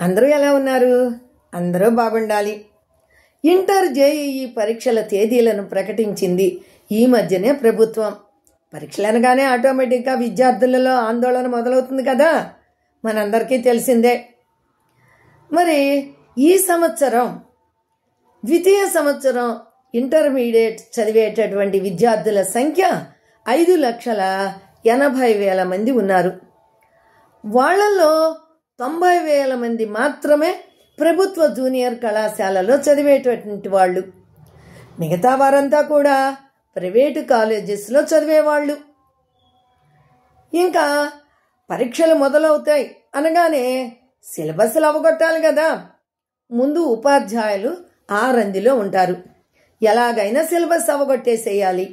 అందరూ ఎలా ఉన్నారు? అందరూ బాగుండాలి. ఇంటర్ జేఈఈ పరీక్షల తేదీలను ప్రకటించింది ఈ మధ్యనే ప్రభుత్వం. పరీక్షలు అనగానే ఆటోమేటిక్గా విద్యార్థులలో ఆందోళన మొదలవుతుంది కదా, మనందరికీ తెలిసిందే. మరి ఈ సంవత్సరం ద్వితీయ సంవత్సరం ఇంటర్మీడియట్ చదివేటటువంటి విద్యార్థుల సంఖ్య 5,80,000 మంది ఉన్నారు. వాళ్లలో 90,000 మంది మాత్రమే ప్రభుత్వ జూనియర్ కళాశాలలో చదివేటటువంటి వాళ్ళు. మిగతా వారంతా కూడా ప్రైవేటు కాలేజెస్లో చదివేవాళ్ళు. ఇంకా పరీక్షలు మొదలవుతాయి అనగానే సిలబస్లు అవగొట్టాలి కదా. ముందు ఉపాధ్యాయులు ఆ రందిలో ఉంటారు. ఎలాగైనా సిలబస్ అవగొట్టేసేయాలి.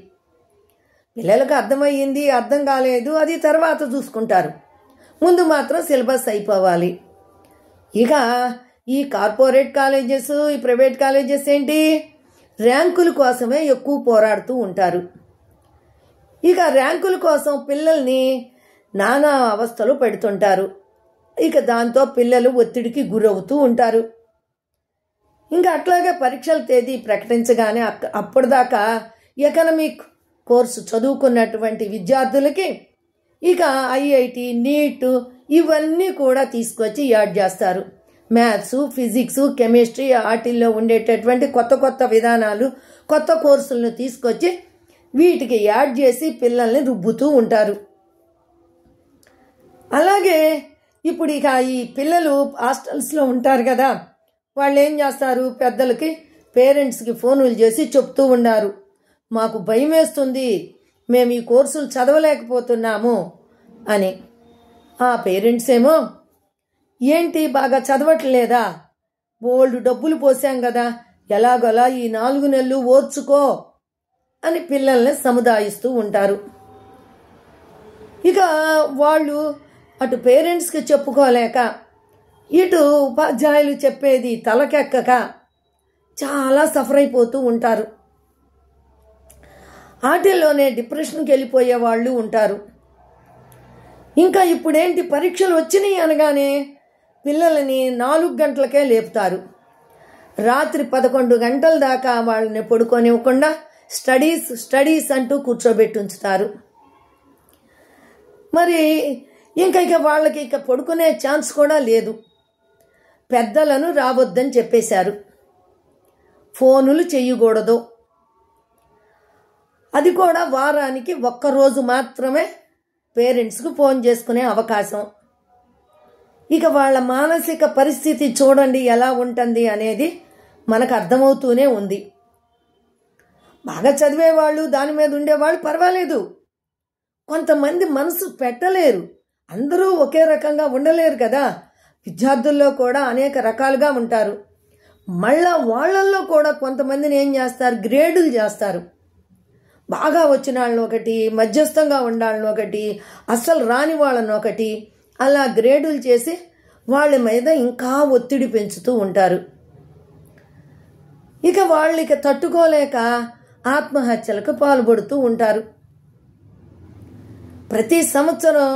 పిల్లలకు అర్థమయ్యింది, అర్థం కాలేదు, అది తర్వాత చూసుకుంటారు. ముందు మాత్రం సిలబస్ అయిపోవాలి. ఇక ఈ కార్పొరేట్ కాలేజెస్, ఈ ప్రైవేట్ కాలేజెస్ ఏంటి, ర్యాంకుల కోసమే ఎక్కువ పోరాడుతూ ఉంటారు. ఇక ర్యాంకుల కోసం పిల్లల్ని నానా అవస్థలు పెడుతుంటారు. ఇక దాంతో పిల్లలు ఒత్తిడికి గురవుతూ ఉంటారు. ఇంకా అట్లాగే పరీక్షల తేదీ ప్రకటించగానే అప్పటిదాకా ఎకనామిక్ కోర్సు చదువుకున్నటువంటి విద్యార్థులకి ఇక ఐఐటి, నీట్ ఇవన్నీ కూడా తీసుకొచ్చి యాడ్ చేస్తారు. మ్యాథ్స్, ఫిజిక్స్, కెమిస్ట్రీ వాటిల్లో ఉండేటటువంటి కొత్త కొత్త విధానాలు, కొత్త కోర్సులను తీసుకొచ్చి వీటికి యాడ్ చేసి పిల్లల్ని రుబ్బుతూ ఉంటారు. అలాగే ఇప్పుడు ఇక ఈ పిల్లలు హాస్టల్స్లో ఉంటారు కదా, వాళ్ళు ఏం చేస్తారు, పెద్దలకి పేరెంట్స్కి ఫోన్లు చేసి చెప్తూ ఉన్నారు, మాకు భయం వేస్తుంది, మేము ఈ కోర్సులు చదవలేకపోతున్నాము అని. ఆ పేరెంట్స్ ఏమో, ఏంటి బాగా చదవట్లేదా, బోల్డ్ డబ్బులు పోసాం కదా, ఎలాగోలా ఈ 4 నెలలు ఓర్చుకో అని పిల్లల్ని సముదాయిస్తూ ఉంటారు. ఇక వాళ్ళు అటు పేరెంట్స్కి చెప్పుకోలేక, ఇటు ఉపాధ్యాయులు చెప్పేది తలకెక్కక చాలా సఫర్ అయిపోతూ ఉంటారు. వాటిల్లోనే డిప్రెషన్కి వెళ్ళిపోయే వాళ్ళు ఉంటారు. ఇంకా ఇప్పుడేంటి, పరీక్షలు వచ్చినాయి అనగానే పిల్లలని 4 గంటలకే లేపుతారు. రాత్రి 11 గంటల దాకా వాళ్ళని పడుకోనివ్వకుండా స్టడీస్ అంటూ కూర్చోబెట్టి ఉంచుతారు. మరి ఇక వాళ్ళకి ఇక పడుకునే ఛాన్స్ కూడా లేదు. పెద్దలను రావద్దని చెప్పేశారు. ఫోనులు చేయకూడదు. అది కూడా వారానికి 1 రోజు మాత్రమే పేరెంట్స్కు ఫోన్ చేసుకునే అవకాశం. ఇక వాళ్ళ మానసిక పరిస్థితి చూడండి ఎలా ఉంటుంది అనేది మనకు అర్థమవుతూనే ఉంది. బాగా చదివేవాళ్ళు, దాని మీద ఉండేవాళ్ళు పర్వాలేదు. కొంతమంది మనసు పెట్టలేరు. అందరూ ఒకే రకంగా ఉండలేరు కదా. విద్యార్థుల్లో కూడా అనేక రకాలుగా ఉంటారు. మళ్ళా వాళ్ళల్లో కూడా కొంతమందిని ఏం చేస్తారు, గ్రేడులు చేస్తారు. బాగా వచ్చిన వాళ్ళని ఒకటి, మధ్యస్థంగా ఉండాలని ఒకటి, అస్సలు రాని వాళ్ళని ఒకటి, అలా గ్రేడులు చేసి వాళ్ళ మీద ఇంకా ఒత్తిడి పెంచుతూ ఉంటారు. ఇక వాళ్ళకి తట్టుకోలేక ఆత్మహత్యలకు పాల్పడుతూ ఉంటారు. ప్రతి సంవత్సరం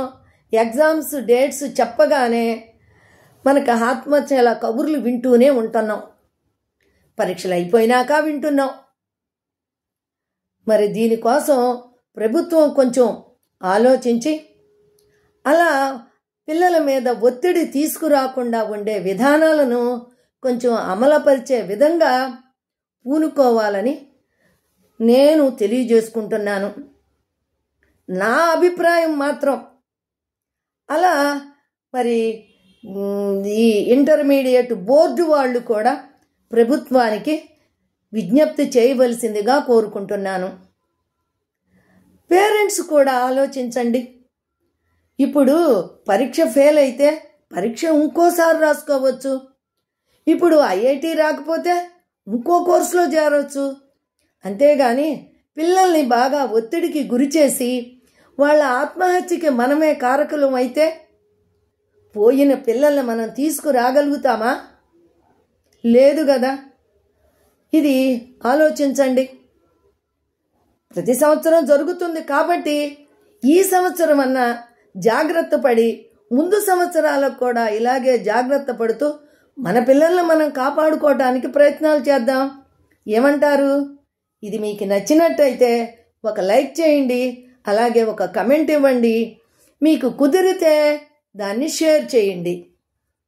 ఎగ్జామ్స్ డేట్స్ చెప్పగానే మనకు ఆత్మహత్యల కబుర్లు వింటూనే ఉంటున్నాం. పరీక్షలు అయిపోయినాక వింటున్నాం. మరి దీనికోసం ప్రభుత్వం కొంచెం ఆలోచించి అలా పిల్లల మీద ఒత్తిడి తీసుకురాకుండా ఉండే విధానాలను కొంచెం అమలుపరిచే విధంగా పూనుకోవాలని నేను తెలియజేసుకుంటున్నాను. నా అభిప్రాయం మాత్రం అలా. మరి ఈ ఇంటర్మీడియట్ బోర్డు వాళ్ళు కూడా ప్రభుత్వానికి విజ్ఞప్తి చేయవలసిందిగా కోరుకుంటున్నాను. పేరెంట్స్ కూడా ఆలోచించండి. ఇప్పుడు పరీక్ష ఫెయిల్ అయితే పరీక్ష ఇంకోసారి రాసుకోవచ్చు. ఇప్పుడు ఐఐటి రాకపోతే ఇంకో కోర్సులో చేరవచ్చు. అంతేగాని పిల్లల్ని బాగా ఒత్తిడికి గురిచేసి వాళ్ళ ఆత్మహత్యకి మనమే కారకులం అయితే పోయిన పిల్లల్ని మనం తీసుకురాగలుగుతామా? లేదు కదా. ఇది ఆలోచించండి. ప్రతి సంవత్సరం జరుగుతుంది కాబట్టి ఈ సంవత్సరం అన్నా జాగ్రత్త పడి ముందు సంవత్సరాలకు కూడా ఇలాగే జాగ్రత్త పడుతూ మన పిల్లల్ని మనం కాపాడుకోవడానికి ప్రయత్నాలు చేద్దాం. ఏమంటారు? ఇది మీకు నచ్చినట్టయితే ఒక లైక్ చేయండి, అలాగే ఒక కమెంట్ ఇవ్వండి. మీకు కుదిరితే దాన్ని షేర్ చేయండి.